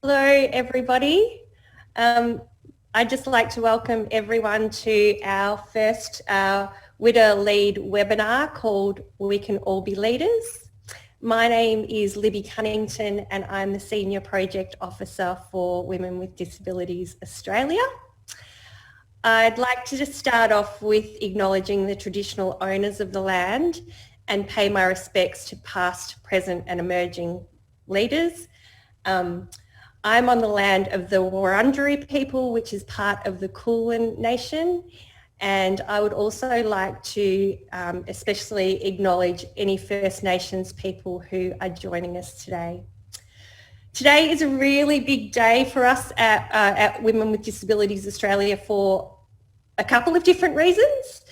Hello, everybody. I'd just like to welcome everyone to our first WWDA Lead webinar called We Can All Be Leaders. My name is Libby Cunnington and I'm the Senior Project Officer for Women with Disabilities Australia. I'd like to just start off with acknowledging the traditional owners of the land and pay my respects to past, present and emerging leaders. I'm on the land of the Wurundjeri people, which is part of the Kulin Nation. And I would also like to especially acknowledge any First Nations people who are joining us today. Today is a really big day for us at Women with Disabilities Australia for a couple of different reasons.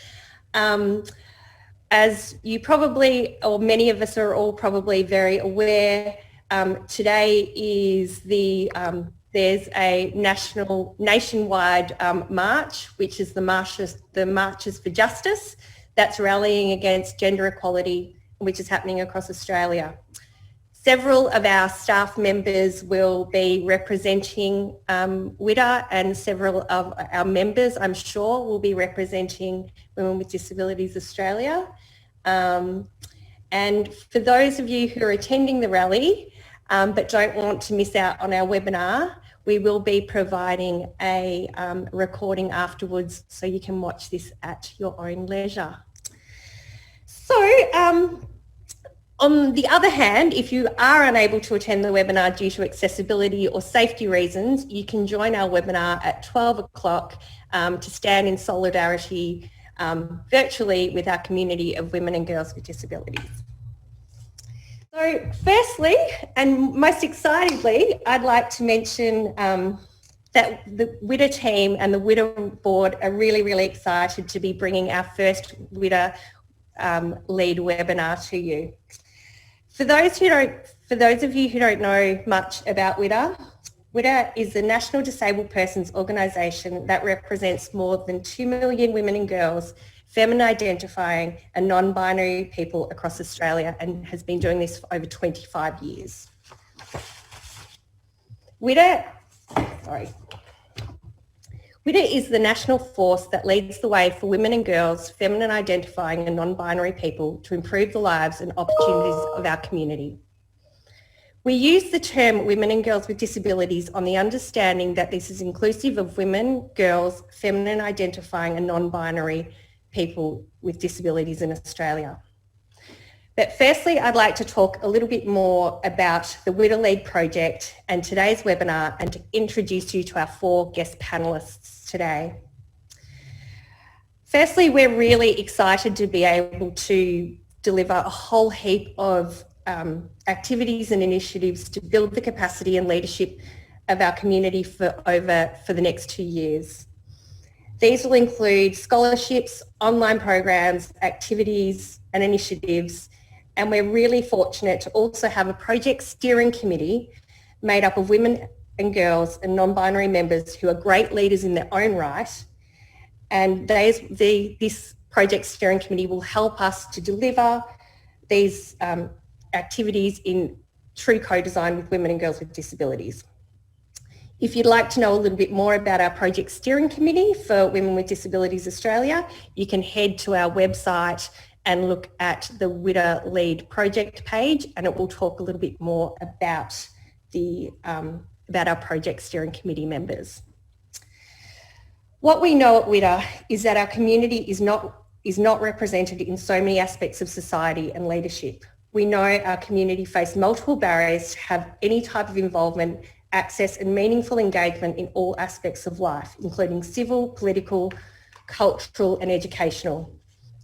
As you probably, or many of us are all probably very aware, today is there's a nationwide march, which is the Marches for Justice, that's rallying against gender equality, which is happening across Australia. Several of our staff members will be representing WWDA, and several of our members, I'm sure, will be representing Women with Disabilities Australia. And for those of you who are attending the rally but don't want to miss out on our webinar, we will be providing a recording afterwards so you can watch this at your own leisure. So on the other hand, if you are unable to attend the webinar due to accessibility or safety reasons, you can join our webinar at 12 o'clock to stand in solidarity virtually with our community of women and girls with disabilities. So firstly, and most excitedly, I'd like to mention that the WWDA team and the WWDA board are really, really excited to be bringing our first WWDA Lead webinar to you. For those of you who don't know much about WWDA, WWDA is the National Disabled Persons Organisation that represents more than 2 million women and girls, feminine identifying and non-binary people across Australia, and has been doing this for over 25 years. WWDA is the national force that leads the way for women and girls, feminine identifying and non-binary people to improve the lives and opportunities of our community. We use the term women and girls with disabilities on the understanding that this is inclusive of women, girls, feminine identifying and non-binary people with disabilities in Australia. But firstly, I'd like to talk a little bit more about the WWDA Lead project and today's webinar, and to introduce you to our 4 guest panellists today. Firstly, we're really excited to be able to deliver a whole heap of activities and initiatives to build the capacity and leadership of our community for the next 2 years. These will include scholarships, online programs, activities and initiatives, and we're really fortunate to also have a project steering committee made up of women and girls and non-binary members who are great leaders in their own right, and this project steering committee will help us to deliver these activities in true co-design with women and girls with disabilities. If you'd like to know a little bit more about our project steering committee for Women with Disabilities Australia, you can head to our website and look at the WWDA Lead project page, and it will talk a little bit more about our project steering committee members. What we know at WWDA is that our community is not represented in so many aspects of society and leadership. We know our community face multiple barriers to have any type of involvement, access and meaningful engagement in all aspects of life, including civil, political, cultural and educational,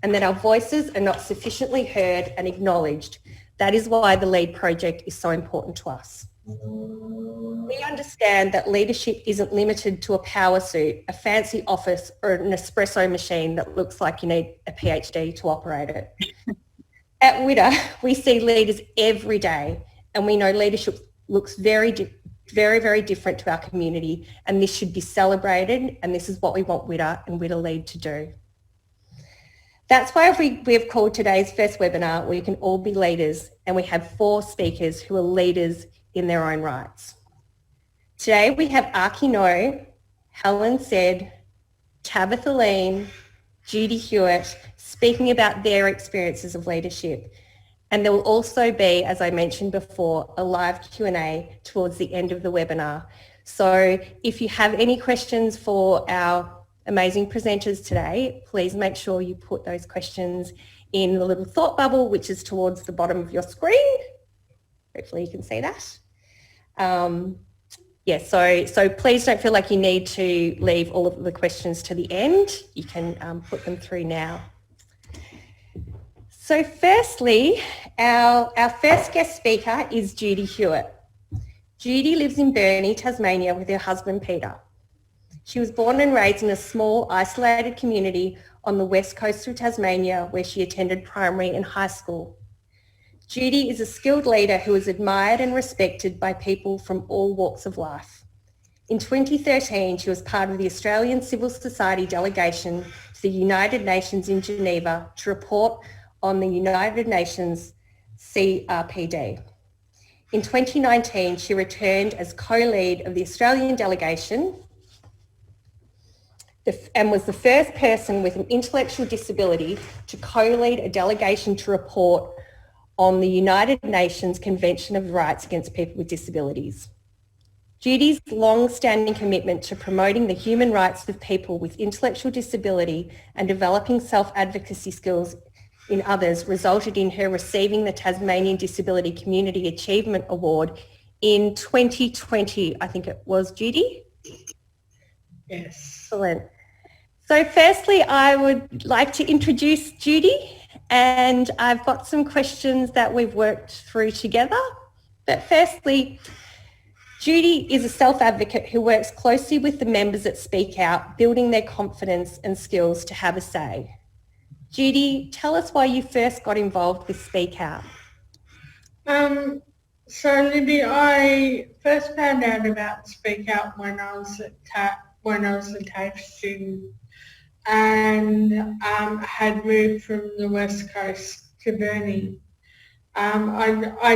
and that our voices are not sufficiently heard and acknowledged. That is why the Lead project is so important to us. We understand that leadership isn't limited to a power suit, a fancy office or an espresso machine that looks like you need a PhD to operate it. At WWDA, we see leaders every day, and we know leadership looks very different to our community, and this should be celebrated, and this is what we want WWDA and WWDA Lead to do. That's why we have called today's first webinar, We Can All Be Leaders, and we have 4 speakers who are leaders in their own rights. Today we have Aki No, Helen Said, Tabitha Lean, Judy Hewitt speaking about their experiences of leadership. And there will also be, as I mentioned before, a live Q&A towards the end of the webinar. So if you have any questions for our amazing presenters today, please make sure you put those questions in the little thought bubble, which is towards the bottom of your screen. Hopefully you can see that. So please don't feel like you need to leave all of the questions to the end. You can put them through now. So firstly, our first guest speaker is Judy Hewitt. Judy lives in Burnie, Tasmania with her husband Peter. She was born and raised in a small isolated community on the west coast of Tasmania where she attended primary and high school. Judy is a skilled leader who is admired and respected by people from all walks of life. In 2013, she was part of the Australian Civil Society delegation to the United Nations in Geneva to report on the United Nations CRPD. In 2019, she returned as co-lead of the Australian delegation and was the first person with an intellectual disability to co-lead a delegation to report on the United Nations Convention of Rights Against People with Disabilities. Judy's long-standing commitment to promoting the human rights of people with intellectual disability and developing self-advocacy skills in others resulted in her receiving the Tasmanian Disability Community Achievement Award in 2020, I think it was, Judy? Yes. Excellent. So firstly, I would like to introduce Judy, and I've got some questions that we've worked through together. But firstly, Judy is a self-advocate who works closely with the members at Speak Out, building their confidence and skills to have a say. Judy, tell us why you first got involved with Speak Out. So Libby, I first found out about Speak Out when I was a TAFE student and had moved from the West Coast to Burnie. I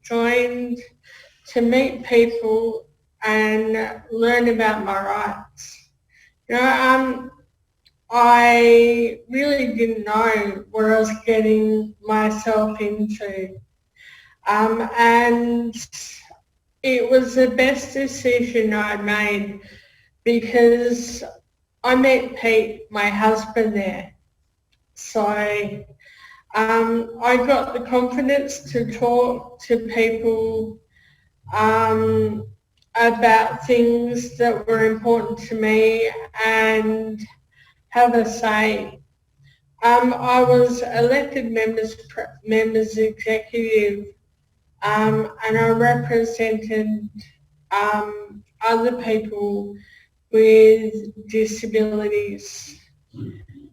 joined to meet people and learn about my rights. I really didn't know what I was getting myself into. And it was the best decision I'd made because I met Pete, my husband, there. So I got the confidence to talk to people about things that were important to me and have a say. I was elected members executive and I represented other people with disabilities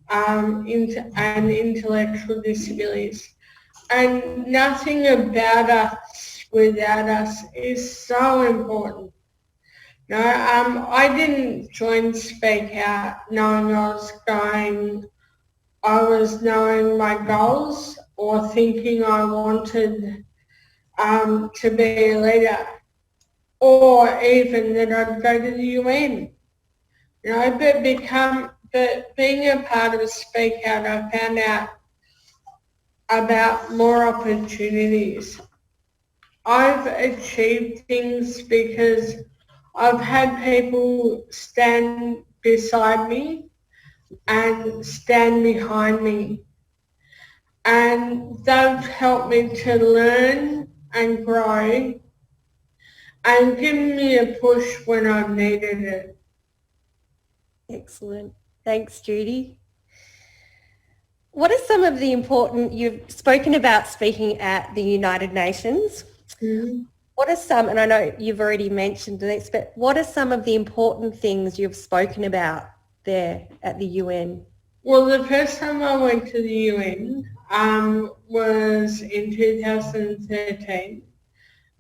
and intellectual disabilities. And nothing about us without us is so important. No, I didn't join Speak Out knowing I was knowing my goals or thinking I wanted to be a leader or even that I'd go to the UN. But being a part of Speak Out, I found out about more opportunities. I've achieved things because I've had people stand beside me and stand behind me. And they've helped me to learn and grow and given me a push when I've needed it. Excellent. Thanks, Judy. What are some of the important, you've spoken about speaking at the United Nations. Mm-hmm. What are some, and I know you've already mentioned this, but what are some of the important things you've spoken about there at the UN? Well, the first time I went to the UN was in 2013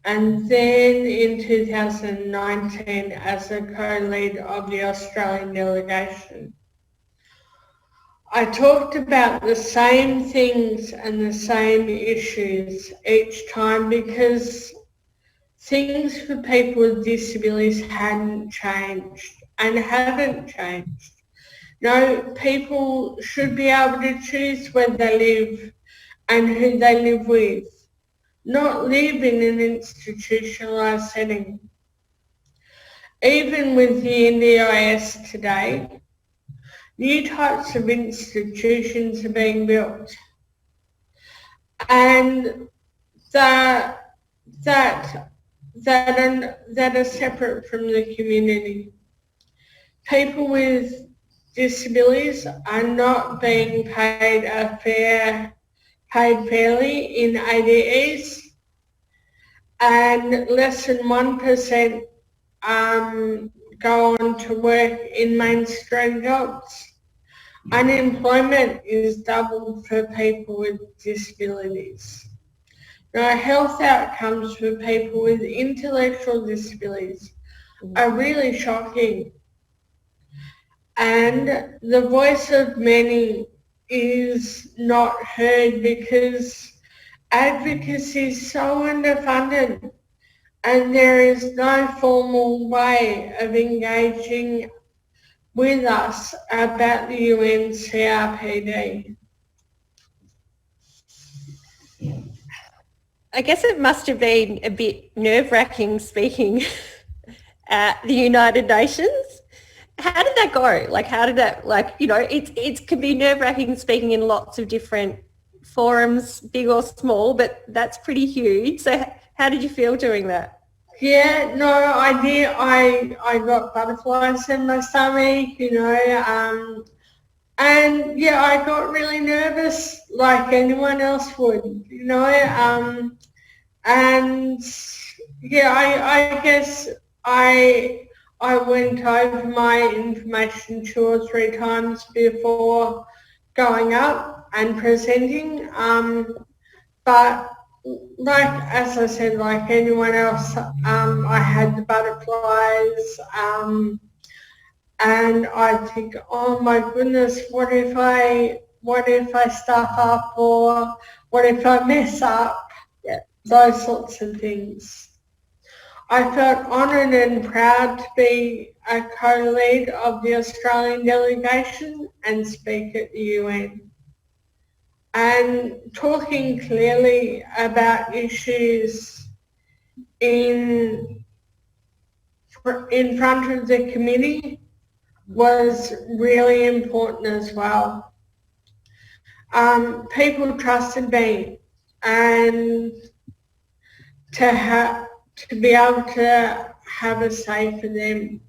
and then in 2019 as a co-lead of the Australian delegation. I talked about the same things and the same issues each time because things for people with disabilities hadn't changed and haven't changed. No, people should be able to choose where they live and who they live with, not live in an institutionalised setting. Even with the NDIS today, new types of institutions are being built, and that are separate from the community. People with disabilities are not being paid fairly in ADEs, and less than 1% go on to work in mainstream jobs. Unemployment is doubled for people with disabilities. Now, health outcomes for people with intellectual disabilities are really shocking. And the voice of many is not heard because advocacy is so underfunded, and there is no formal way of engaging with us about the UN CRPD. I guess it must have been a bit nerve-wracking speaking at the United Nations. How did that go? Like, how did that, like, you know, it can be nerve-wracking speaking in lots of different forums, big or small, but that's pretty huge. So how did you feel doing that? Yeah, no, I did. I got butterflies in my stomach, you know, and yeah, I got really nervous like anyone else would, you know, and yeah, I guess I went over my information 2 or 3 times before going up and presenting, but like, as I said, like anyone else, I had the butterflies, and I think, oh my goodness, what if I stuff up, or what if I mess up? Yeah, those sorts of things. I felt honoured and proud to be a co-lead of the Australian delegation and speak at the UN. And talking clearly about issues in front of the committee was really important as well. People trusted me, and to be able to have a say for them.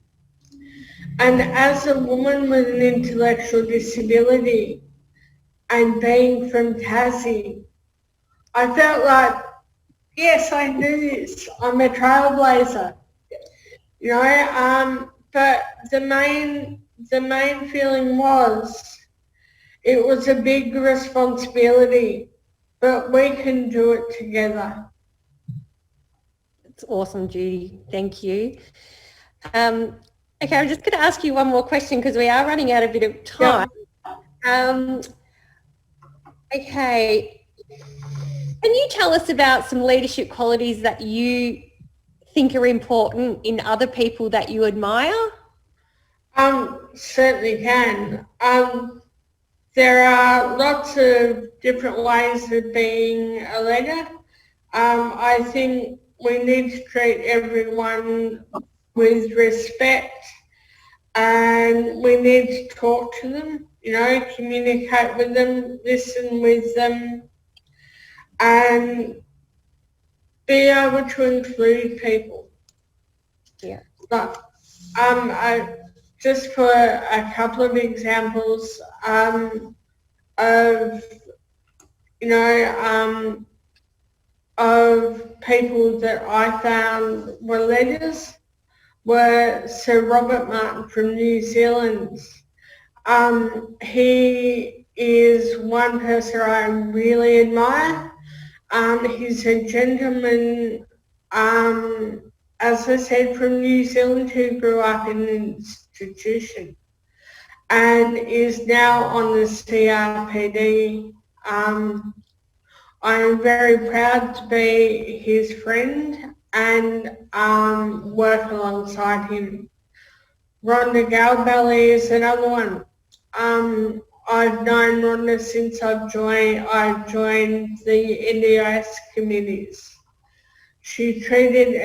And as a woman with an intellectual disability and being from Tassie, I felt like, yes, I do this. I'm a trailblazer. You know, but the main feeling was it was a big responsibility, but we can do it together. It's awesome, Judy. Thank you. Okay, I'm just going to ask you one more question because we are running out a bit of time. Yep. Okay. Can you tell us about some leadership qualities that you think are important in other people that you admire? Certainly can. There are lots of different ways of being a leader. I think we need to treat everyone with respect, and we need to talk to them, you know, communicate with them, listen with them, and be able to include people. Yeah. But just for a couple of examples of, you know, of people that I found were leaders were Sir Robert Martin from New Zealand. He is one person I really admire. He's a gentleman, as I said, from New Zealand, who grew up in an institution and is now on the CRPD. I am very proud to be his friend and work alongside him. Rhonda Galbally is another one. I've known Rhonda since I joined the NDIS committees. She's treated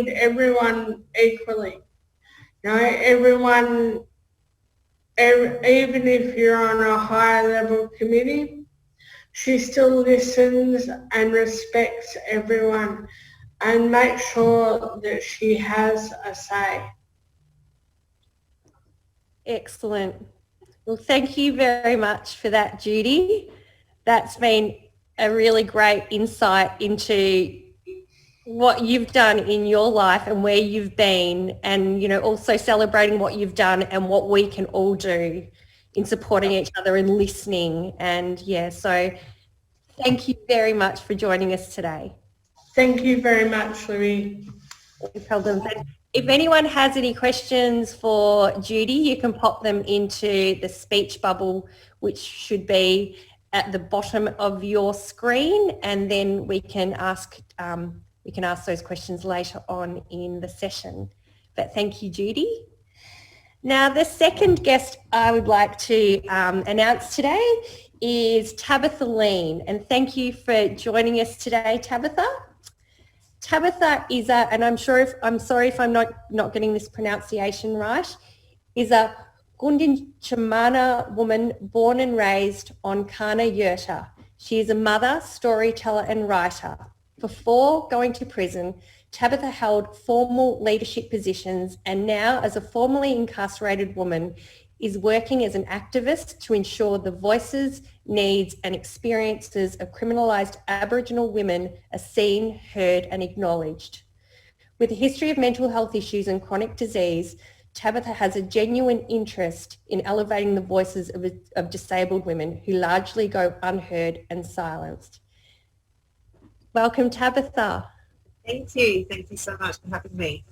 everyone equally. You know, everyone, even if you're on a higher level committee, she still listens and respects everyone and makes sure that she has a say. Excellent. Well, thank you very much for that, Judy. That's been a really great insight into what you've done in your life and where you've been, and, you know, also celebrating what you've done and what we can all do in supporting each other and listening. And yeah, so thank you very much for joining us today. Thank you very much, Louie. No problem. If anyone has any questions for Judy, you can pop them into the speech bubble, which should be at the bottom of your screen, and then we can ask those questions later on in the session. But thank you, Judy. Now, the second guest I would like to announce today is Tabitha Lean, and thank you for joining us today, Tabitha. Tabitha is I'm sorry if I'm not getting this pronunciation right, is a Gunditjmara woman born and raised on Kana Yurta. She is a mother, storyteller and writer. Before going to prison, Tabitha held formal leadership positions, and now, as a formerly incarcerated woman, is working as an activist to ensure the voices, needs and experiences of criminalised Aboriginal women are seen, heard and acknowledged. With a history of mental health issues and chronic disease, Tabitha has a genuine interest in elevating the voices of disabled women who largely go unheard and silenced. Welcome, Tabitha. Thank you. Thank you so much for having me.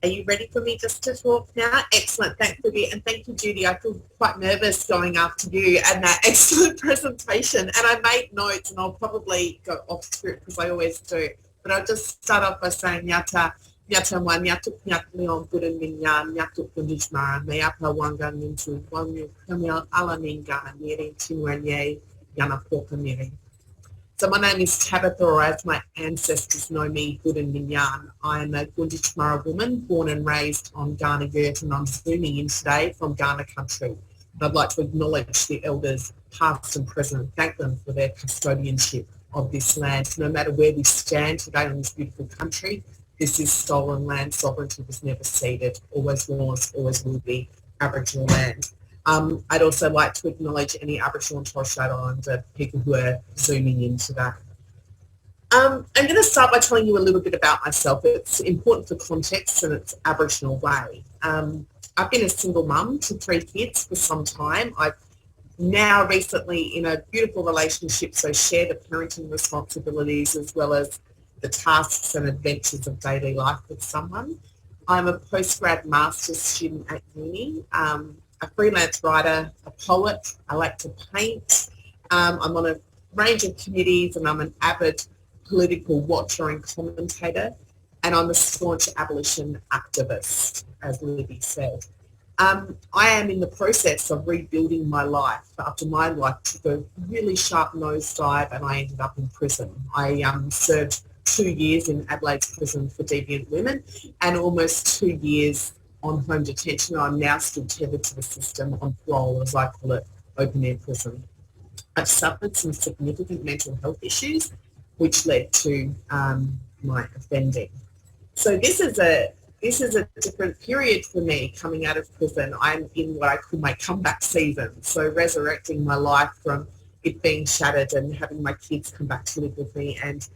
Are you ready for me just to talk now? Excellent. Thank you. And thank you, Judy. I feel quite nervous going after you and that excellent presentation. And I made notes, and I'll probably go off script because I always do. But I'll just start off by saying Nyata wa nyatuk nyak leon budan minyan nyatuk kundishmara meapa wanga nintu wanyu kamil alaninga niri chinwanye yana poka niri. So my name is Tabitha, or as my ancestors know me, Budan Minyan. I am a Gunditjmara woman born and raised on Kaana Yurt, and I'm zooming in today from Kaana country. And I'd like to acknowledge the elders past and present and thank them for their custodianship of this land. No matter where we stand today on this beautiful country, this is stolen land. Sovereignty was never ceded, always was, always will be Aboriginal land. I'd also like to acknowledge any Aboriginal and Torres Strait Islander people who are zooming in today. I'm going to start by telling you a little bit about myself. It's important for context and its Aboriginal way. I've been a single mum to 3 kids for some time. I've now recently in a beautiful relationship, so share the parenting responsibilities as well as the tasks and adventures of daily life with someone. I'm a postgrad master's student at uni. A freelance writer, a poet. I like to paint. I'm on a range of committees, and I'm an avid political watcher and commentator, and I'm a staunch abolition activist, as Libby said. I am in the process of rebuilding my life after my life took a really sharp nosedive and I ended up in prison. I served 2 years in Adelaide's prison for deviant women and almost 2 years on home detention. I'm now still tethered to the system on parole, as I call it, open air prison. I've suffered some significant mental health issues, which led to my offending. So this is a different period for me coming out of prison. I'm in what I call my comeback season, so resurrecting my life from it being shattered and having my kids come back to live with me and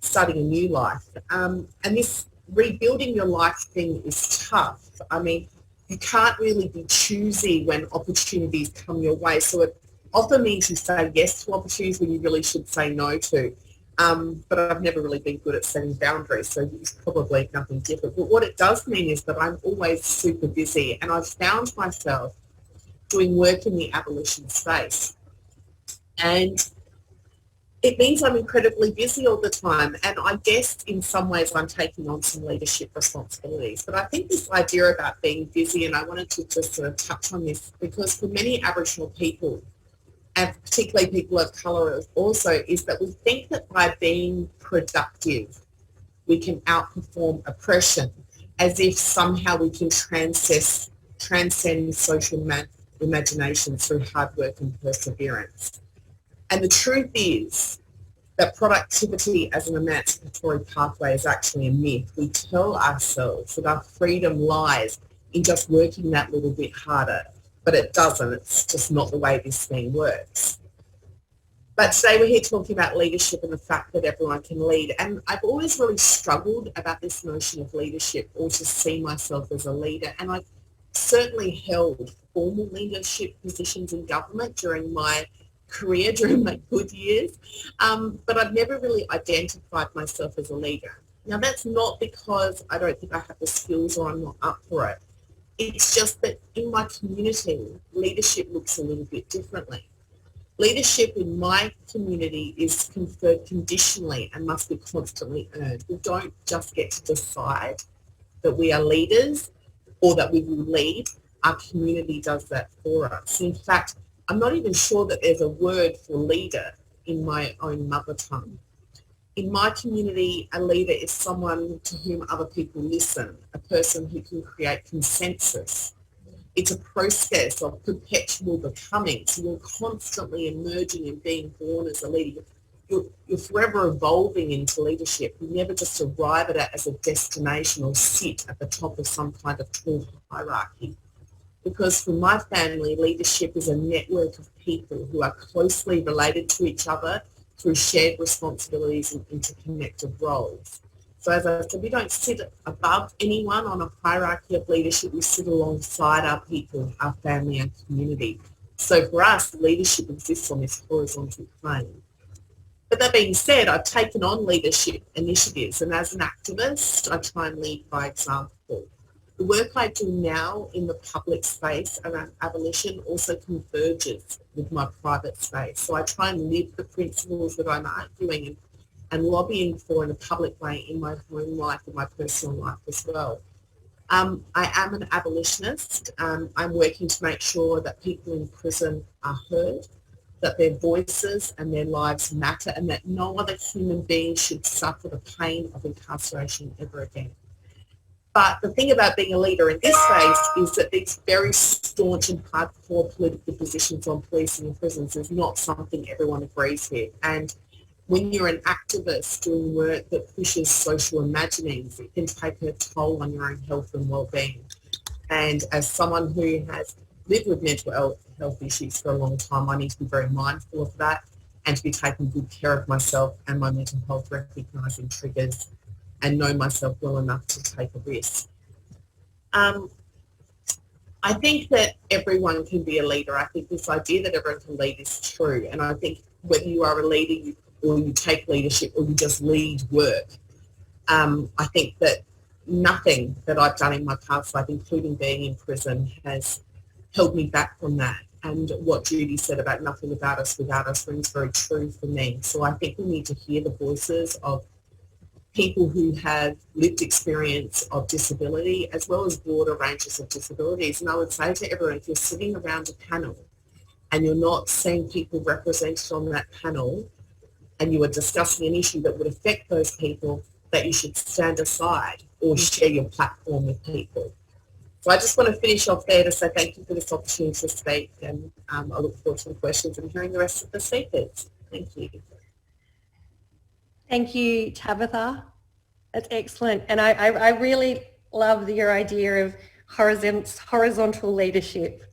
starting a new life. And this rebuilding your life thing is tough. I mean, you can't really be choosy when opportunities come your way. So it often means you say yes to opportunities when you really should say no to. But I've never really been good at setting boundaries, so it's probably nothing different. But what it does mean is that I'm always super busy, and I've found myself doing work in the abolition space. And it means I'm incredibly busy all the time, and I guess in some ways I'm taking on some leadership responsibilities. But I think this idea about being busy, and I wanted to just sort of touch on this, because for many Aboriginal people, and particularly people of colour also, is that we think that by being productive, we can outperform oppression, as if somehow we can transcend social imagination through hard work and perseverance. And the truth is that productivity as an emancipatory pathway is actually a myth. We tell ourselves that our freedom lies in just working that little bit harder, but it doesn't. It's just not the way this thing works. But today we're here talking about leadership and the fact that everyone can lead. And I've always really struggled about this notion of leadership, or to see myself as a leader. And I've certainly held formal leadership positions in government during my career, during my good years, but I've never really identified myself as a leader. Now, that's not because I don't think I have the skills or I'm not up for it. It's just that in my community, leadership looks a little bit differently. Leadership in my community is conferred conditionally and must be constantly earned. We don't just get to decide that we are leaders or that we will lead. Our community does that for us. In fact, I'm not even sure that there's a word for leader in my own mother tongue. In my community, a leader is someone to whom other people listen, a person who can create consensus. It's a process of perpetual becoming. So you're constantly emerging and being born as a leader. You're forever evolving into leadership. You never just arrive at it as a destination or sit at the top of some kind of tall hierarchy. Because for my family, leadership is a network of people who are closely related to each other through shared responsibilities and interconnected roles. So as I said, we don't sit above anyone on a hierarchy of leadership. We sit alongside our people, our family and community. So for us, leadership exists on this horizontal plane. But that being said, I've taken on leadership initiatives, and as an activist, I try and lead by example. The work I do now in the public space around abolition also converges with my private space. So I try and live the principles that I'm arguing and lobbying for in a public way in my home life and my personal life as well. I am an abolitionist. I'm working to make sure that people in prison are heard, that their voices and their lives matter, and that no other human being should suffer the pain of incarceration ever again. But the thing about being a leader in this space is that these very staunch and hardcore political positions on policing and prisons is not something everyone agrees with. And when you're an activist doing work that pushes social imaginings, it can take a toll on your own health and well-being. And as someone who has lived with mental health issues for a long time, I need to be very mindful of that and to be taking good care of myself and my mental health, recognising triggers and know myself well enough to take a risk. I think that everyone can be a leader. I think this idea that everyone can lead is true. And I think whether you are a leader or you take leadership or you just lead work, I think that nothing that I've done in my past life, including being in prison, has held me back from that. And what Judy said about nothing about us without us rings very true for me. So I think we need to hear the voices of people who have lived experience of disability as well as broader ranges of disabilities. And I would say to everyone, if you're sitting around a panel and you're not seeing people represented on that panel and you are discussing an issue that would affect those people, that you should stand aside or share your platform with people. So I just want to finish off there to say thank you for this opportunity to speak, and I look forward to the questions and hearing the rest of the speakers. Thank you. Thank you, Tabitha. That's excellent. And I really love your idea of horizontal leadership.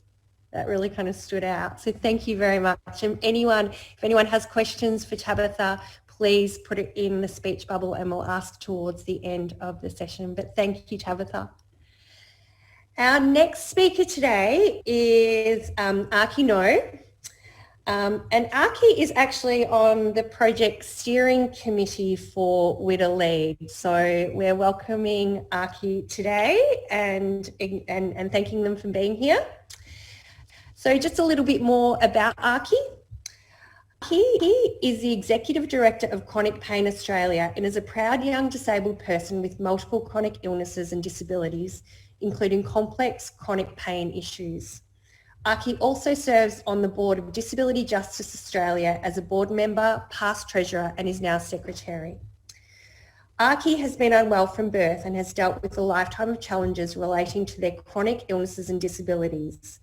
That really kind of stood out. So thank you very much. And if anyone has questions for Tabitha, please put it in the speech bubble and we'll ask towards the end of the session. But thank you, Tabitha. Our next speaker today is Aki No. And Aki is actually on the project steering committee for WWDA Lead. So we're welcoming Aki today and thanking them for being here. So just a little bit more about Aki. He is the Executive Director of Chronic Pain Australia and is a proud young disabled person with multiple chronic illnesses and disabilities, including complex chronic pain issues. Aki also serves on the board of Disability Justice Australia as a board member, past treasurer, and is now secretary. Aki has been unwell from birth and has dealt with a lifetime of challenges relating to their chronic illnesses and disabilities.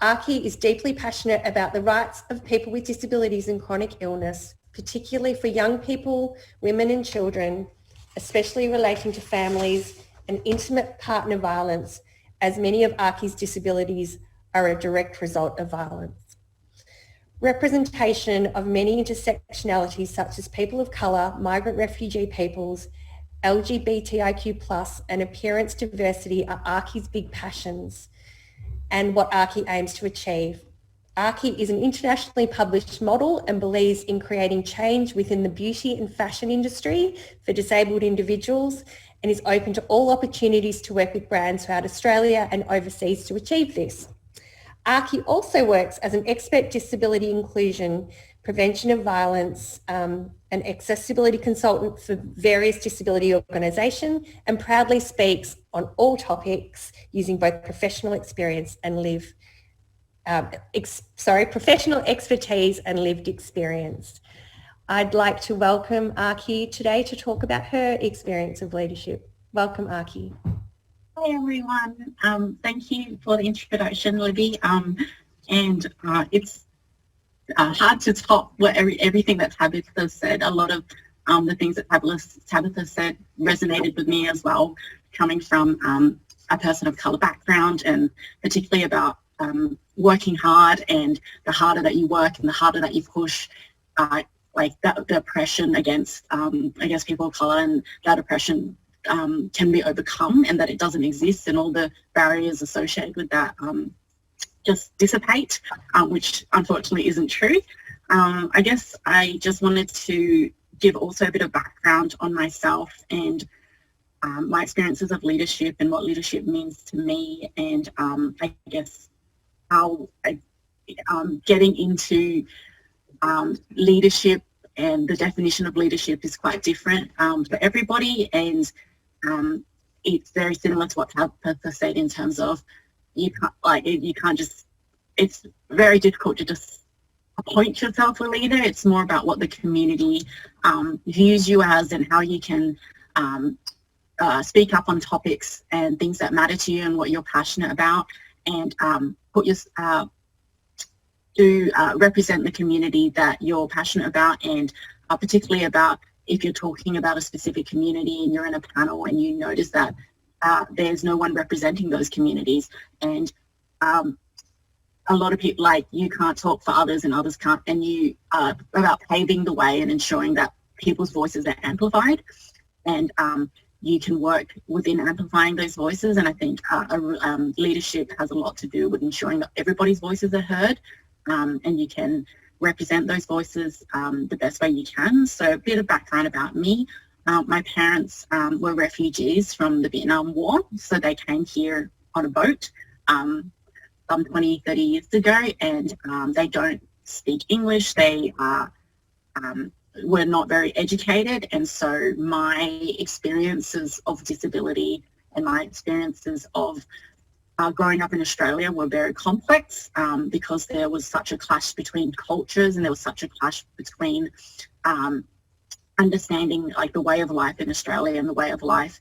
Aki is deeply passionate about the rights of people with disabilities and chronic illness, particularly for young people, women and children, especially relating to families and intimate partner violence, as many of Aki's disabilities are a direct result of violence. Representation of many intersectionalities such as people of colour, migrant refugee peoples, LGBTIQ+, and appearance diversity are Aki's big passions and what Aki aims to achieve. Aki is an internationally published model and believes in creating change within the beauty and fashion industry for disabled individuals and is open to all opportunities to work with brands throughout Australia and overseas to achieve this. Aki also works as an expert disability inclusion, prevention of violence, an accessibility consultant for various disability organisations, and proudly speaks on all topics using both professional experience and professional expertise and lived experience. I'd like to welcome Aki today to talk about her experience of leadership. Welcome, Aki. Hi everyone. Thank you for the introduction, Libby. It's hard to top what everything that Tabitha said. A lot of the things that Tabitha said resonated with me as well, coming from a person of colour background, and particularly about working hard, and the harder that you work and the harder that you push, like that, the oppression against people of colour, and that oppression can be overcome, and that it doesn't exist, and all the barriers associated with that just dissipate, which unfortunately isn't true. I guess I just wanted to give also a bit of background on myself and my experiences of leadership and what leadership means to me, and I guess how getting into leadership and the definition of leadership is quite different for everybody, and it's very similar to what Tabitha said in terms of it's very difficult to just appoint yourself a leader. It's more about what the community views you as, and how you can speak up on topics and things that matter to you and what you're passionate about, and represent the community that you're passionate about, and particularly about if you're talking about a specific community and you're in a panel and you notice that there's no one representing those communities, and a lot of people, like, you can't talk for others and others can't, and you about paving the way and ensuring that people's voices are amplified, and you can work within amplifying those voices. And I think leadership has a lot to do with ensuring that everybody's voices are heard, and you can represent those voices the best way you can. So a bit of background about me. My parents were refugees from the Vietnam War, so they came here on a boat some 20, 30 years ago, and they don't speak English. They were not very educated, and so my experiences of disability and my experiences of growing up in Australia were very complex, because there was such a clash between cultures, and there was such a clash between understanding like the way of life in Australia and the way of life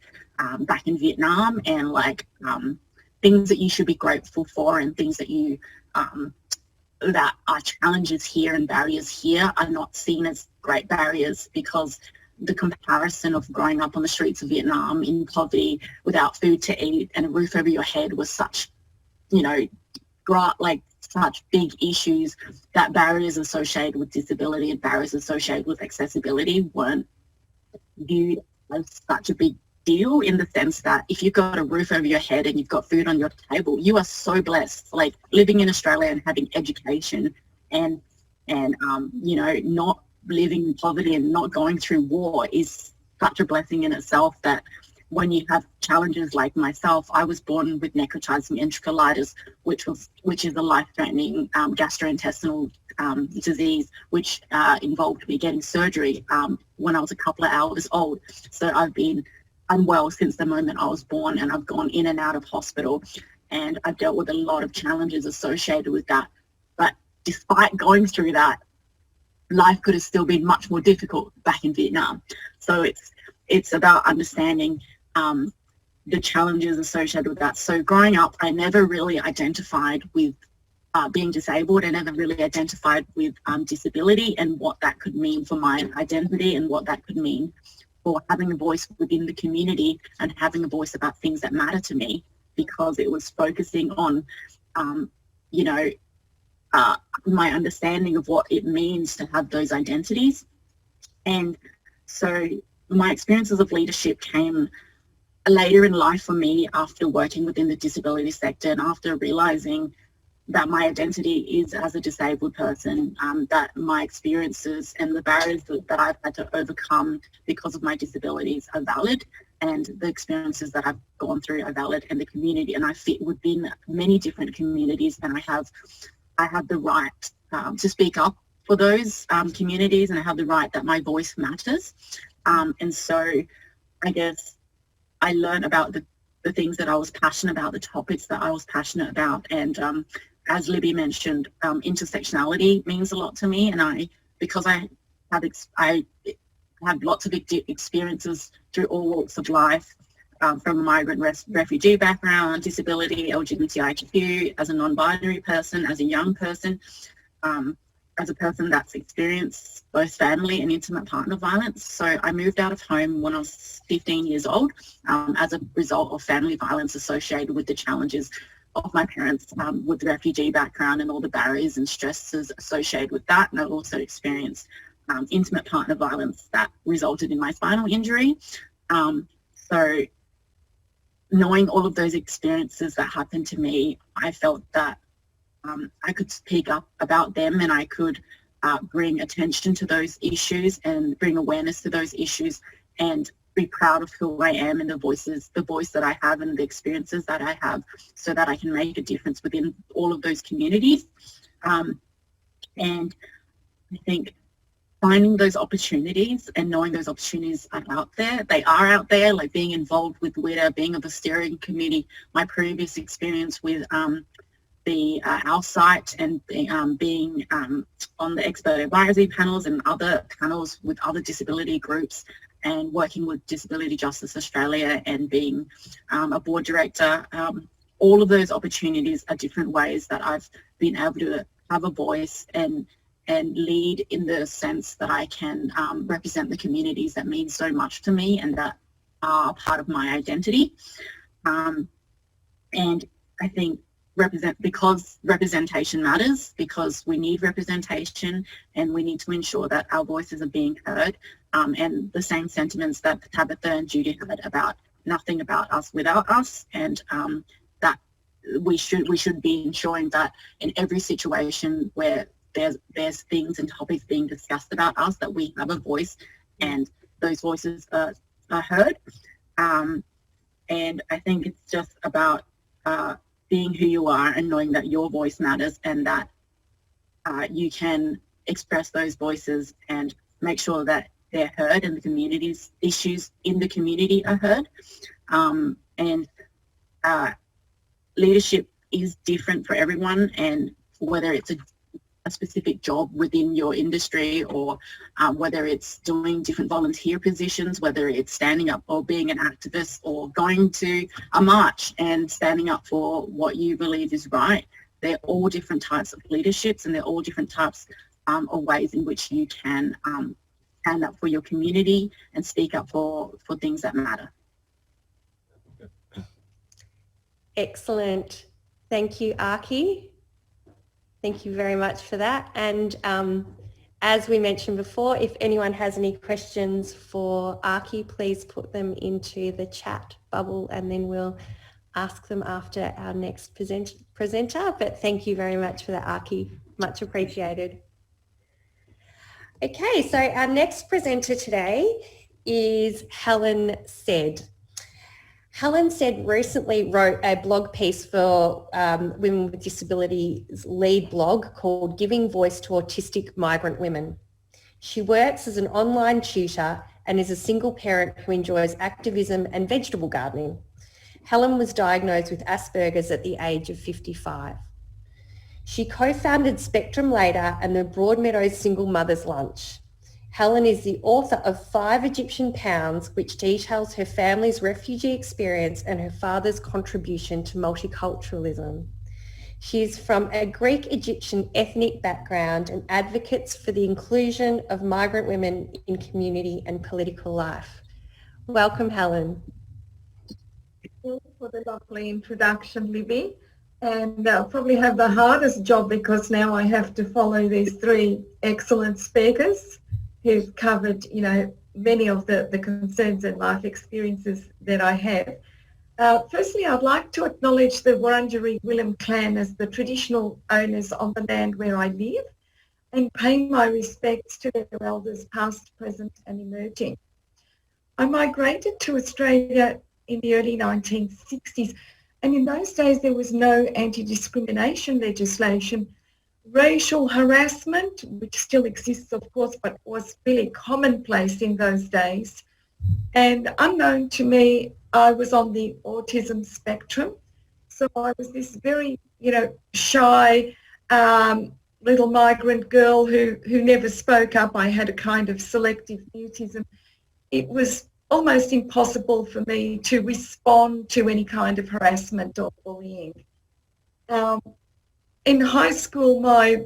back in Vietnam, and like things that you should be grateful for, and things that you that are challenges here and barriers here are not seen as great barriers, because the comparison of growing up on the streets of Vietnam in poverty without food to eat and a roof over your head was such, such big issues, that barriers associated with disability and barriers associated with accessibility weren't viewed as such a big deal, in the sense that if you've got a roof over your head and you've got food on your table, you are so blessed. Like, living in Australia and having education and not living in poverty and not going through war is such a blessing in itself, that when you have challenges like myself, I was born with necrotizing enterocolitis, which is a life-threatening gastrointestinal disease, which involved me getting surgery when I was a couple of hours old. So I've been unwell since the moment I was born, and I've gone in and out of hospital, and I've dealt with a lot of challenges associated with that. But despite going through that, life could have still been much more difficult back in Vietnam. So it's about understanding the challenges associated with that. So growing up, I never really identified with being disabled. I never really identified with disability and what that could mean for my identity and what that could mean for having a voice within the community and having a voice about things that matter to me, because it was focusing on, my understanding of what it means to have those identities. And so my experiences of leadership came later in life for me after working within the disability sector and after realizing that my identity is as a disabled person, that my experiences and the barriers that I've had to overcome because of my disabilities are valid, and the experiences that I've gone through are valid, and the community, and I fit within many different communities, and I have the right to speak up for those communities, and I have the right that my voice matters. And so I guess I learned about the things that I was passionate about, the topics that I was passionate about. And as Libby mentioned, intersectionality means a lot to me. And because I have lots of experiences through all walks of life, from a migrant refugee background, disability, LGBTIQ, as a non-binary person, as a young person, as a person that's experienced both family and intimate partner violence. So I moved out of home when I was 15 years old as a result of family violence associated with the challenges of my parents with the refugee background and all the barriers and stresses associated with that. And I also experienced intimate partner violence that resulted in my spinal injury. So knowing all of those experiences that happened to me, I felt that I could speak up about them, and I could bring attention to those issues and bring awareness to those issues and be proud of who I am and the voice that I have and the experiences that I have, so that I can make a difference within all of those communities. And I think finding those opportunities and knowing those opportunities are out there. They are out there, like being involved with WWDA, being of the steering committee, my previous experience with our site, and being on the expert advisory panels and other panels with other disability groups, and working with Disability Justice Australia and being a board director. All of those opportunities are different ways that I've been able to have a voice and lead in the sense that I can represent the communities that mean so much to me and that are part of my identity. And I think because representation matters, because we need representation and we need to ensure that our voices are being heard, and the same sentiments that Tabitha and Judy had about nothing about us without us, and that we should be ensuring that in every situation where there's things and topics being discussed about us, that we have a voice and those voices are heard. And I think it's just about being who you are and knowing that your voice matters, and that you can express those voices and make sure that they're heard and the community's issues in the community are heard. And leadership is different for everyone, and whether it's a specific job within your industry, or whether it's doing different volunteer positions, whether it's standing up or being an activist, or going to a march and standing up for what you believe is right. They're all different types of leaderships, and they're all different types of ways in which you can stand up for your community and speak up for things that matter. Excellent. Thank you, Archie. Thank you very much for that. And as we mentioned before, if anyone has any questions for Archie, please put them into the chat bubble, and then we'll ask them after our next presenter. But thank you very much for that, Archie. Much appreciated. Okay, so our next presenter today is Helen Said. Helen said recently wrote a blog piece for Women with Disabilities lead blog called Giving Voice to Autistic Migrant Women. She works as an online tutor and is a single parent who enjoys activism and vegetable gardening. Helen was diagnosed with Asperger's at the age of 55. She co-founded Spectrum Later and the Broadmeadows Single Mothers Lunch. Helen is the author of 5 Egyptian Pounds, which details her family's refugee experience and her father's contribution to multiculturalism. She is from a Greek-Egyptian ethnic background and advocates for the inclusion of migrant women in community and political life. Welcome, Helen. Thank you for the lovely introduction, Libby. And I'll probably have the hardest job because now I have to follow these 3 excellent speakers who've covered, many of the concerns and life experiences that I have. Firstly, I'd like to acknowledge the Wurundjeri Willam clan as the traditional owners of the land where I live and pay my respects to their elders past, present and emerging. I migrated to Australia in the early 1960s, and in those days there was no anti-discrimination legislation. Racial harassment, which still exists of course, but was really commonplace in those days. And unknown to me, I was on the autism spectrum. So I was this very, shy little migrant girl who never spoke up. I had a kind of selective mutism. It was almost impossible for me to respond to any kind of harassment or bullying. In high school, my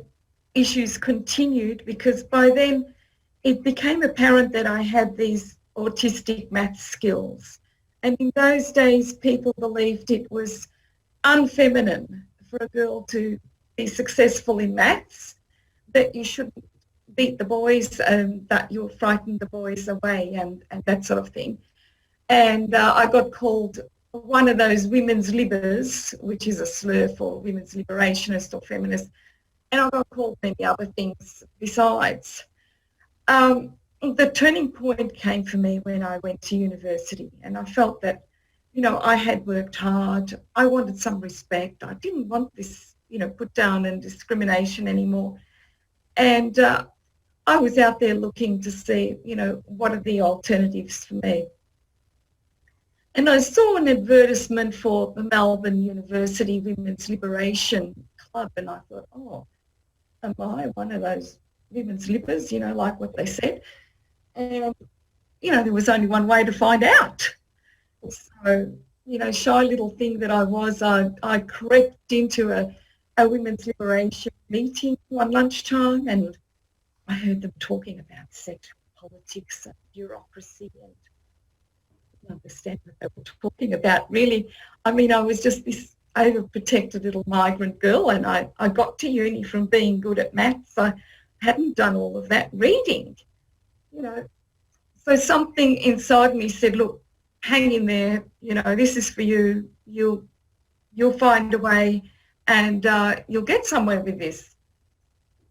issues continued because by then it became apparent that I had these autistic math skills. And in those days, people believed it was unfeminine for a girl to be successful in maths, that you shouldn't beat the boys, that you'll frighten the boys away and that sort of thing. And I got called one of those women's libbers, which is a slur for women's liberationist or feminist, and I got called many other things besides. The turning point came for me when I went to university, and I felt that, I had worked hard. I wanted some respect. I didn't want this, put down and discrimination anymore. And I was out there looking to see, what are the alternatives for me. And I saw an advertisement for the Melbourne University Women's Liberation Club, and I thought, oh, am I one of those women's libbers, like what they said? And, there was only one way to find out. So, shy little thing that I was, I crept into a women's liberation meeting one lunchtime, and I heard them talking about sexual politics and bureaucracy, and I didn't understand what they were talking about, really. I mean, I was just this overprotected little migrant girl, and I got to uni from being good at maths. I hadn't done all of that reading, So something inside me said, look, hang in there, this is for you. You'll find a way, and you'll get somewhere with this.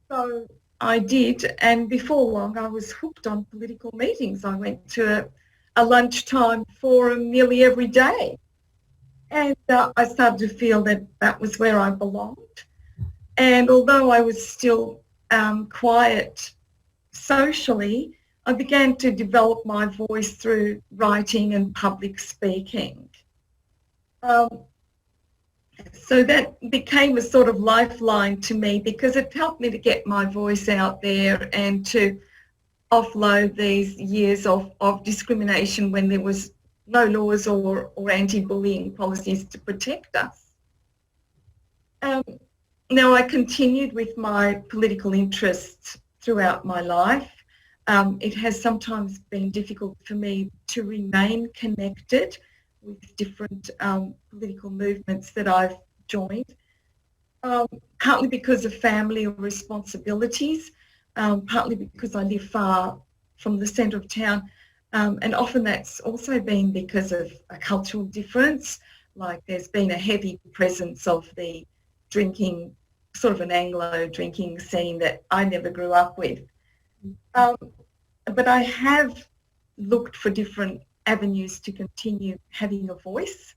So I did, and before long I was hooked on political meetings. I went to a lunchtime forum nearly every day, and I started to feel that was where I belonged. And although I was still quiet socially, I began to develop my voice through writing and public speaking. So that became a sort of lifeline to me because it helped me to get my voice out there and to offload these years of discrimination when there was no laws or anti-bullying policies to protect us. Now, I continued with my political interests throughout my life. It has sometimes been difficult for me to remain connected with different political movements that I've joined, partly because of family or responsibilities, partly because I live far from the centre of town, and often that's also been because of a cultural difference, like there's been a heavy presence of the drinking, sort of an Anglo drinking scene that I never grew up with. But I have looked for different avenues to continue having a voice.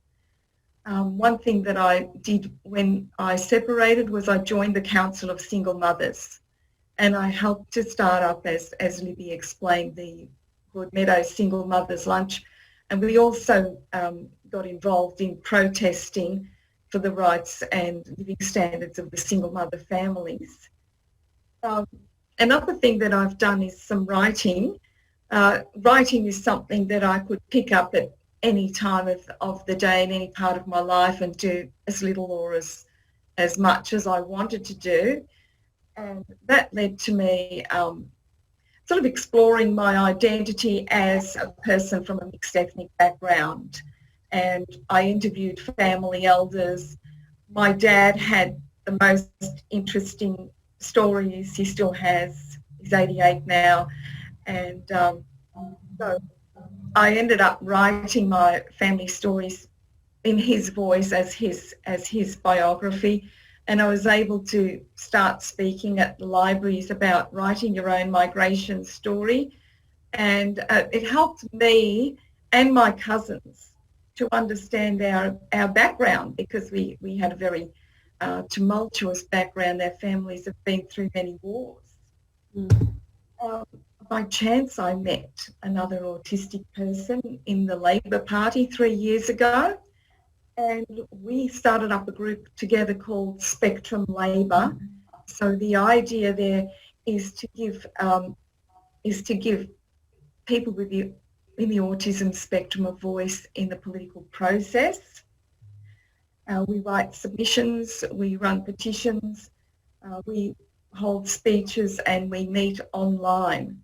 One thing that I did when I separated was I joined the Council of Single Mothers, and I helped to start up, as Libby explained, the Broadmeadows Single Mothers Lunch. And we also got involved in protesting for the rights and living standards of the single mother families. Another thing that I've done is some writing. Writing is something that I could pick up at any time of the day in any part of my life and do as little or as much as I wanted to do. And that led to me sort of exploring my identity as a person from a mixed ethnic background. And I interviewed family elders. My dad had the most interesting stories. He still has. He's 88 now. And so I ended up writing my family stories in his voice as his biography. And I was able to start speaking at the libraries about writing your own migration story. And it helped me and my cousins to understand our background, because we had a very tumultuous background. Our families have been through many wars. By chance, I met another autistic person in the Labor Party 3 years ago. And we started up a group together called Spectrum Labor. So the idea there is to give people in the autism spectrum a voice in the political process. We write submissions, we run petitions, we hold speeches, and we meet online.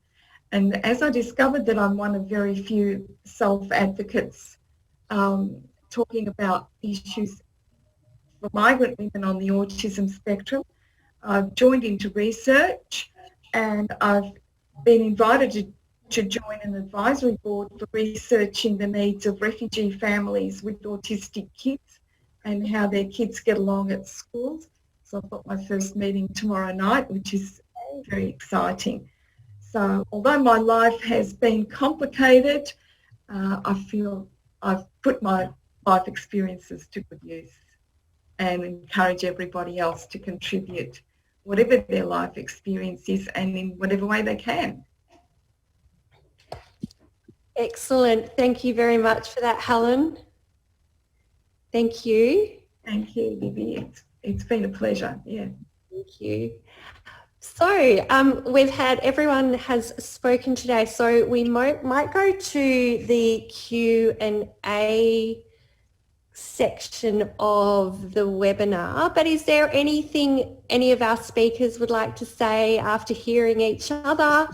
And as I discovered that I'm one of very few self-advocates talking about issues for migrant women on the autism spectrum, I've joined into research, and I've been invited to join an advisory board for researching the needs of refugee families with autistic kids and how their kids get along at schools. So I've got my first meeting tomorrow night, which is very exciting. So although my life has been complicated, I feel I've put my life experiences to good use, and encourage everybody else to contribute whatever their life experience is and in whatever way they can. Excellent. Thank you very much for that, Helen. Thank you. Thank you, Libby. It's been a pleasure. Yeah. Thank you. So everyone has spoken today, so we might go to the Q&A section of the webinar, but is there anything any of our speakers would like to say after hearing each other?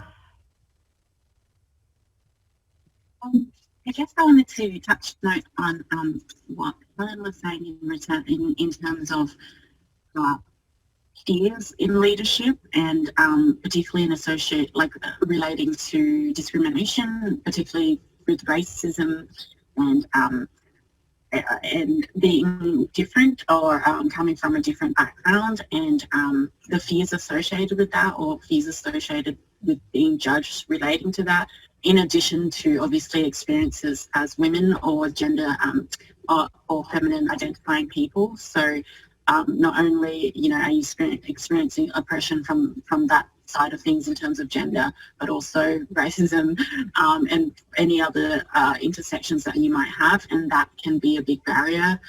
I guess I wanted to touch note on what Helen was saying in terms of peers in leadership, and particularly relating to discrimination, particularly with racism and being different or coming from a different background, and the fears associated with that, or fears associated with being judged relating to that, in addition to obviously experiences as women or gender or feminine identifying people. So not only are you experiencing oppression from that side of things in terms of gender, but also racism and any other intersections that you might have, and that can be a big barrier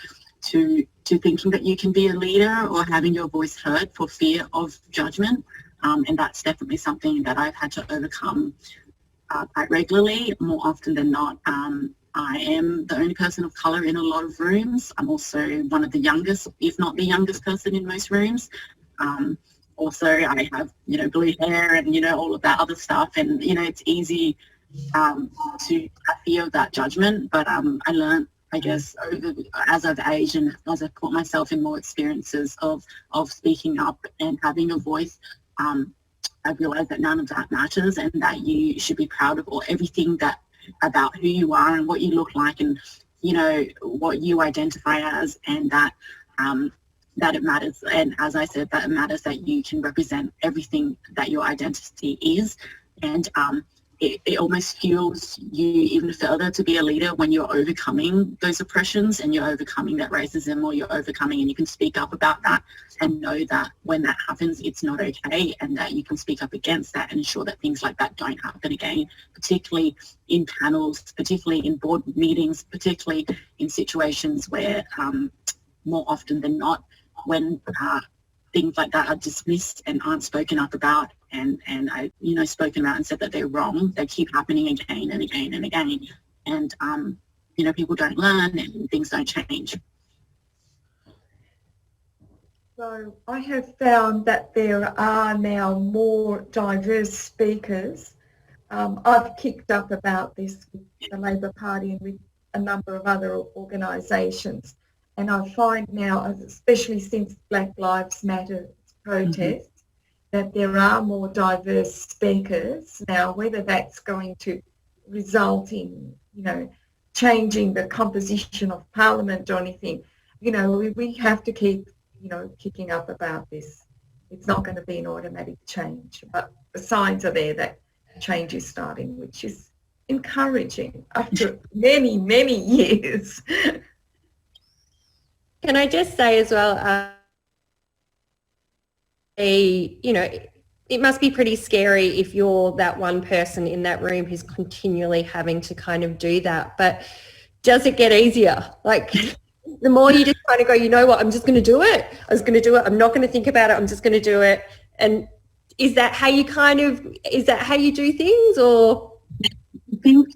to thinking that you can be a leader or having your voice heard for fear of judgment, and that's definitely something that I've had to overcome quite regularly. More often than not, I am the only person of colour in a lot of rooms. I'm also one of the youngest, if not the youngest person in most rooms. Also, I have, blue hair and, all of that other stuff. And, it's easy to have fear of that judgment. But I learned, I guess, as I've aged and as I've put myself in more experiences of speaking up and having a voice, I realised that none of that matters, and that you should be proud of everything about who you are and what you look like and, what you identify as, and that it matters. And as I said, that it matters that you can represent everything that your identity is. And it almost fuels you even further to be a leader when you're overcoming those oppressions and you're overcoming that racism, or you're overcoming, and you can speak up about that and know that when that happens, it's not okay, and that you can speak up against that and ensure that things like that don't happen again, particularly in panels, particularly in board meetings, particularly in situations where more often than not, when things like that are dismissed and aren't spoken up about, and I, spoken about and said that they're wrong, they keep happening again and again and again. And, people don't learn and things don't change. So I have found that there are now more diverse speakers. I've kicked up about this with the Labor Party and with a number of other organisations. And I find now, especially since Black Lives Matter protests, that there are more diverse speakers now. Whether that's going to result in, changing the composition of Parliament or anything, we have to keep, kicking up about this. It's not going to be an automatic change, but the signs are there that change is starting, which is encouraging after many, many years. Can I just say as well, it must be pretty scary if you're that one person in that room who's continually having to kind of do that. But does it get easier? Like, the more you just kind of go, you know what, I'm just going to do it. I was going to do it. I'm not going to think about it. I'm just going to do it. And is that how you do things, or? I think,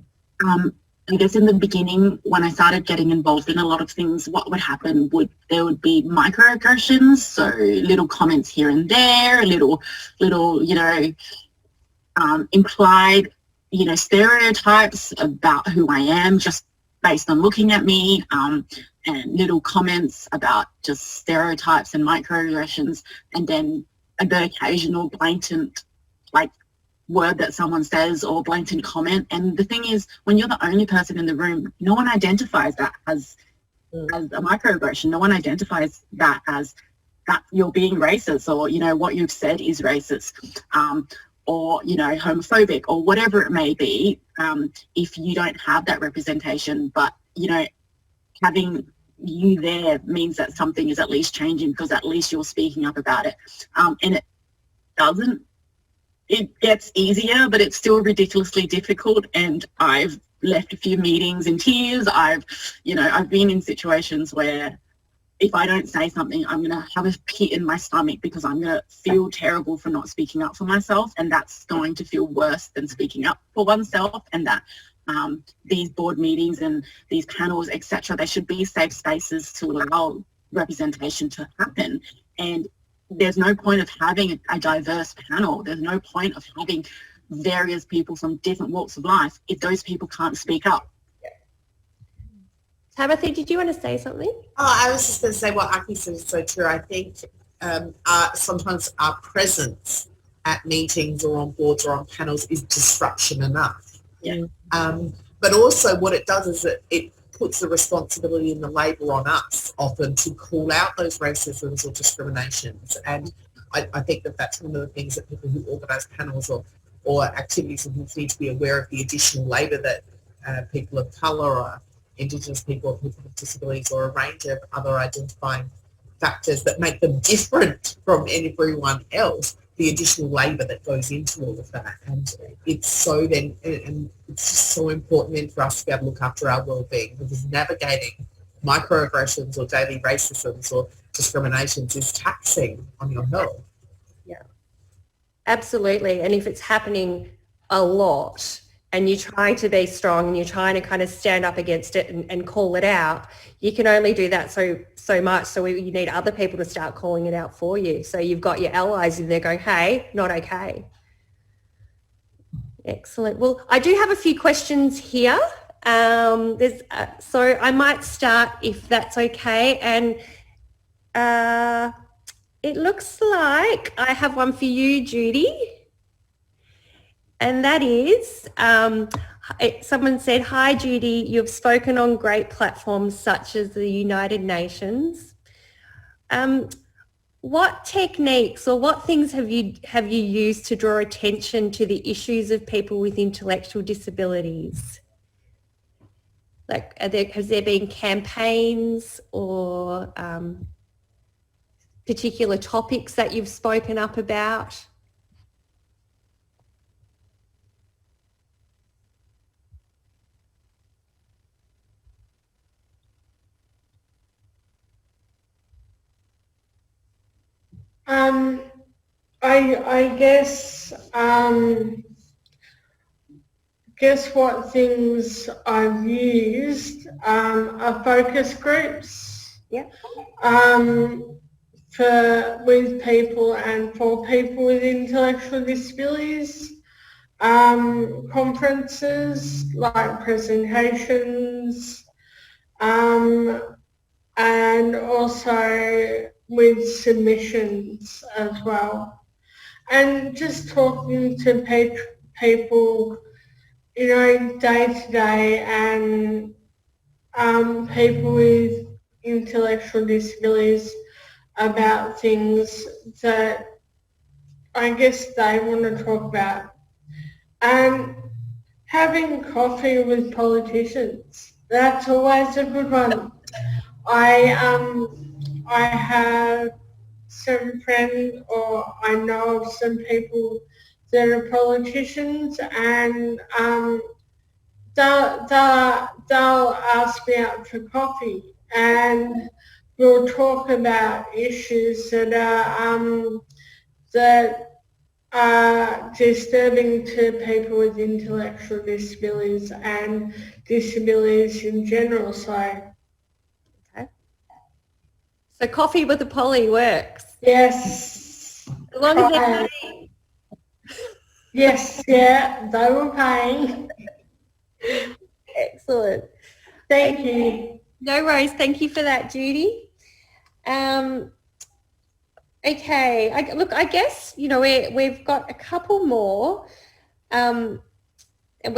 I guess in the beginning, when I started getting involved in a lot of things, what would happen there would be microaggressions, so little comments here and there, little implied, stereotypes about who I am just based on looking at me, and little comments about just stereotypes and microaggressions, and then the occasional blatant, word that someone says or blatant comment. And the thing is, when you're the only person in the room, no one identifies that as a microaggression. No one identifies that as that you're being racist, or what you've said is racist, or homophobic, or whatever it may be, if you don't have that representation. But having you there means that something is at least changing, because at least you're speaking up about it. And it gets easier, but it's still ridiculously difficult. And I've left a few meetings in tears. I've been in situations where if I don't say something, I'm going to have a pit in my stomach, because I'm going to feel terrible for not speaking up for myself. And that's going to feel worse than speaking up for oneself. And that these board meetings and these panels, etc., they should be safe spaces to allow representation to happen. And there's no point of having a diverse panel. There's no point of having various people from different walks of life if those people can't speak up. Tabitha, did you want to say something? Oh, I was just going to say what Aki said is so true. I think sometimes our presence at meetings or on boards or on panels is disruption enough. Yeah. But also what it does is it puts the responsibility and the label on us often to call out those racisms or discriminations. And I think that's one of the things that people who organise panels or activities need to be aware of, the additional labour that people of colour or Indigenous people or people with disabilities or a range of other identifying factors that make them different from everyone else, the additional labour that goes into all of that. And it's so then, and it's just so important then for us to be able to look after our well-being, because navigating microaggressions or daily racisms or discriminations is taxing on your health. Yeah, absolutely. And if it's happening a lot and you're trying to be strong and you're trying to kind of stand up against it and call it out, you can only do that so much. So you need other people to start calling it out for you. So you've got your allies in there going, hey, not okay. Excellent. Well, I do have a few questions here. So I might start if that's okay. And it looks like I have one for you, Judy. And that is, someone said, hi, Judy, you've spoken on great platforms such as the United Nations. what techniques or what things have you used to draw attention to the issues of people with intellectual disabilities? Like, has there been campaigns or particular topics that you've spoken up about? I guess what things I've used are focus groups. Yeah. With people and for people with intellectual disabilities, conferences like presentations, and also with submissions as well. And just talking to people, you know, day to day, and people with intellectual disabilities about things that I guess they want to talk about. And having coffee with politicians, that's always a good one. I have some friends, or I know of some people that are politicians, and they'll ask me out for coffee, and we'll talk about issues that are disturbing to people with intellectual disabilities and disabilities in general. So coffee with a poly works. Yes. As long as they're paying. Yes, yeah, they were paying. Excellent. Thank you. No worries. Thank you for that, Judy. Okay. I guess, you know, we've got a couple more. And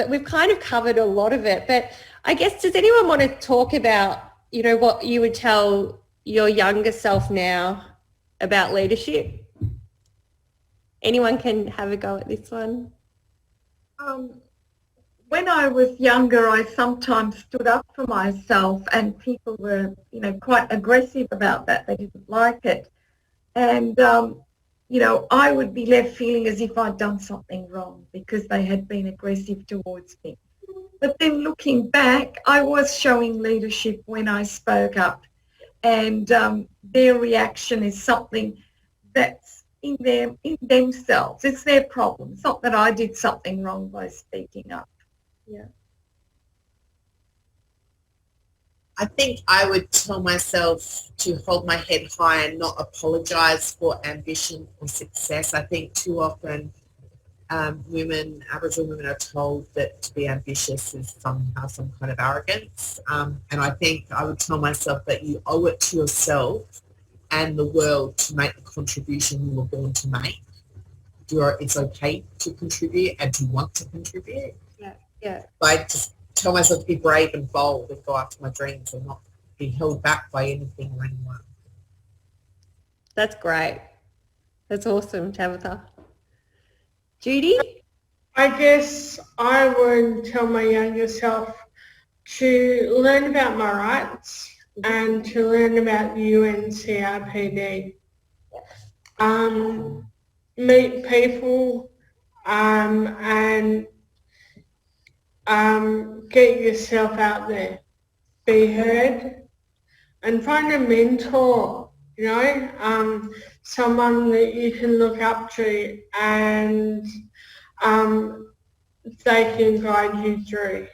we've kind of covered a lot of it, but I guess, does anyone want to talk about, you know, what you would tell your younger self now about leadership? Anyone can have a go at this one. When I was younger, I sometimes stood up for myself, and people were, you know, quite aggressive about that. They didn't like it. And, you know, I would be left feeling as if I'd done something wrong because they had been aggressive towards me. But then looking back, I was showing leadership when I spoke up, and their reaction is something that's in themselves. It's their problem. It's not that I did something wrong by speaking up. Yeah. I think I would tell myself to hold my head high and not apologise for ambition or success. I think too often Aboriginal women are told that to be ambitious is somehow some kind of arrogance. And I think I would tell myself that you owe it to yourself and the world to make the contribution you were born to make. It's okay to contribute and to want to contribute. Yeah. But I just tell myself to be brave and bold and go after my dreams and not be held back by anything or anyone. That's great. That's awesome, Tabitha. Judy? I guess I would tell my younger self to learn about my rights and to learn about the UNCRPD. Meet people and get yourself out there, be heard, and find a mentor, you know, someone that you can look up to, and they can guide you through.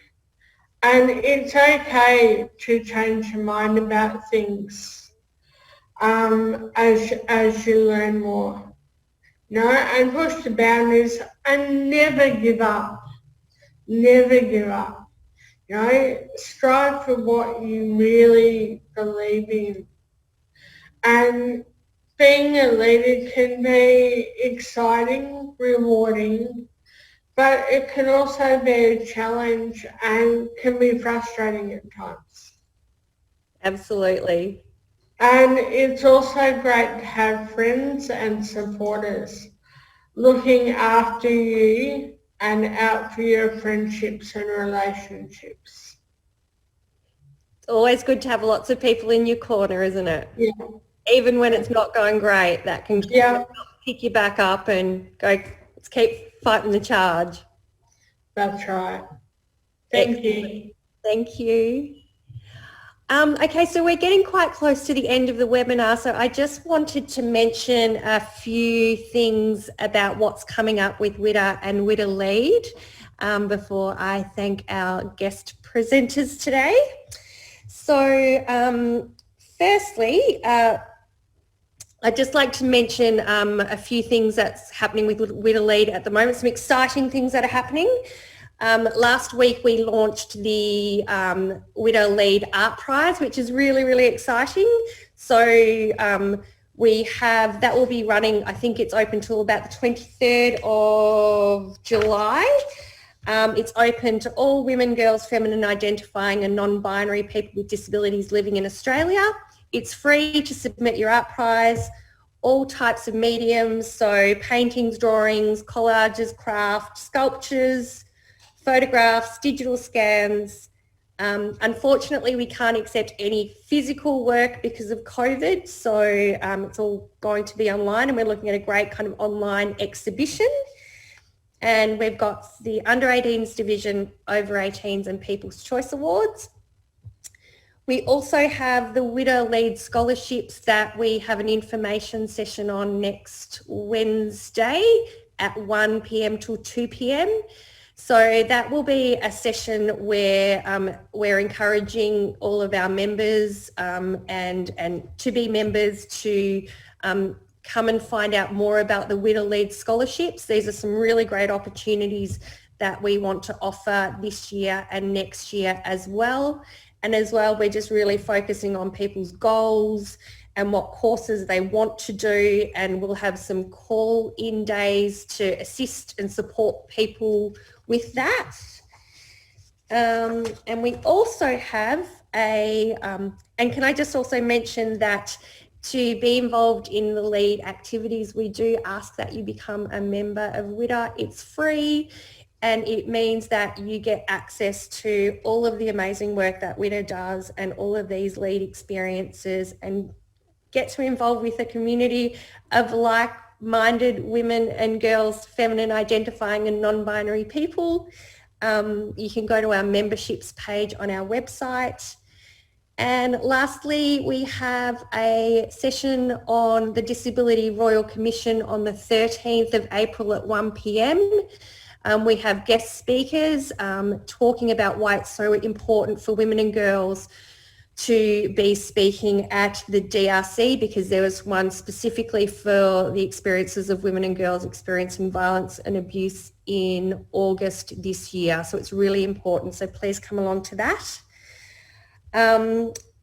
And it's okay to change your mind about things as you learn more, you know, and push the boundaries and never give up. Never give up. You know, strive for what you really believe in. And being a leader can be exciting, rewarding, but it can also be a challenge and can be frustrating at times. Absolutely. And it's also great to have friends and supporters looking after you and out for your friendships and relationships. It's always good to have lots of people in your corner, isn't it? Yeah. Even when it's not going great, that can pick you back up and go, let's keep fighting the charge. That's right. Thank you. Thank you. Okay, so we're getting quite close to the end of the webinar, so I just wanted to mention a few things about what's coming up with WWDA and WWDA Lead before I thank our guest presenters today. So firstly, I'd just like to mention a few things that's happening with WWDA Lead at the moment, some exciting things that are happening. Last week we launched the WWDA Lead Art Prize, which is really, really exciting. So that will be running, I think it's open till about the 23rd of July. It's open to all women, girls, feminine identifying and non-binary people with disabilities living in Australia. It's free to submit your art prize, all types of mediums, so paintings, drawings, collages, craft, sculptures, photographs, digital scans. Unfortunately, we can't accept any physical work because of COVID, so it's all going to be online, and we're looking at a great kind of online exhibition. And we've got the Under 18s division, Over 18s and People's Choice Awards. We also have the WWDA Lead Scholarships that we have an information session on next Wednesday at 1 p.m. till 2 p.m. So that will be a session where we're encouraging all of our members and to be members to come and find out more about the WWDA Lead Scholarships. These are some really great opportunities that we want to offer this year and next year as well. And as well, we're just really focusing on people's goals and what courses they want to do, and we'll have some call-in days to assist and support people with that. And we also have and can I just also mention that to be involved in the Lead activities, we do ask that you become a member of WWDA. It's free, and it means that you get access to all of the amazing work that WWDA does and all of these Lead experiences, and get to involve with a community of like-minded women and girls, feminine identifying and non-binary people. You can go to our memberships page on our website. And lastly, we have a session on the Disability Royal Commission on the 13th of April at 1 p.m. We have guest speakers talking about why it's so important for women and girls to be speaking at the DRC, because there was one specifically for the experiences of women and girls experiencing violence and abuse in August this year. So it's really important. So please come along to that.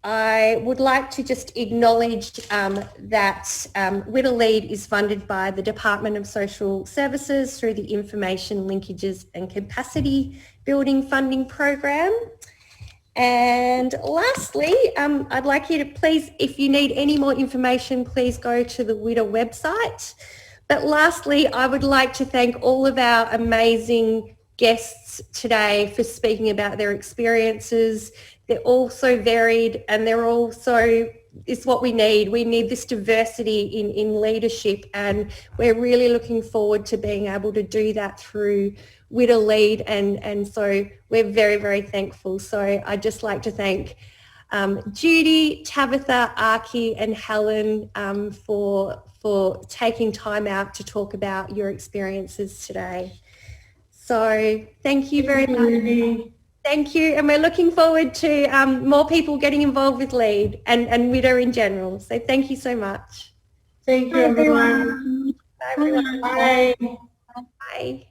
I would like to just acknowledge that WWDA Lead is funded by the Department of Social Services through the Information Linkages and Capacity Building Funding Program. And lastly, I'd like you to please, if you need any more information, please go to the WWDA website. But lastly, I would like to thank all of our amazing guests today for speaking about their experiences. They're all so varied, and they're also, it's what we need. We need this diversity in leadership, and we're really looking forward to being able to do that through WWDA Lead, and so we're very, very thankful. So I'd just like to thank Judy, Tabitha, Archie and Helen for taking time out to talk about your experiences today. So thank you very much. Thank you, and we're looking forward to more people getting involved with Lead and WWDA in general. So thank you so much. Thank you, everyone. Bye, everyone. Bye. Bye.